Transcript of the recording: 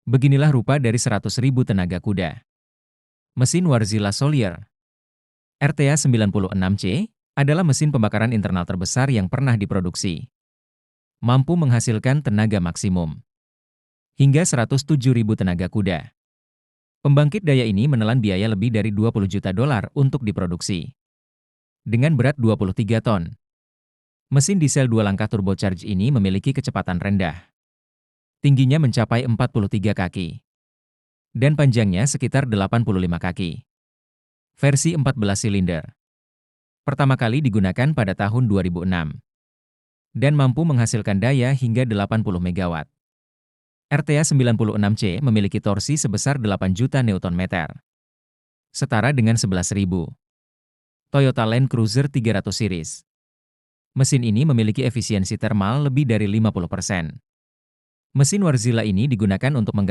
Beginilah rupa dari 100.000 tenaga kuda. Mesin Wärtsilä Solier RTA 96C adalah mesin pembakaran internal terbesar yang pernah diproduksi. Mampu menghasilkan tenaga maksimum hingga 107.000 tenaga kuda. Pembangkit daya ini menelan biaya lebih dari $20 juta untuk diproduksi. Dengan berat 23 ton. Mesin diesel 2 langkah turbocharged ini memiliki kecepatan rendah. Tingginya mencapai 43 kaki. Dan panjangnya sekitar 85 kaki. Versi 14 silinder. Pertama kali digunakan pada tahun 2006. Dan mampu menghasilkan daya hingga 80 MW. RTA 96C memiliki torsi sebesar 8 juta Nm. Setara dengan 11.000 Toyota Land Cruiser 300 series. Mesin ini memiliki efisiensi termal lebih dari 50%. Mesin Wärtsilä ini digunakan untuk menggerakkan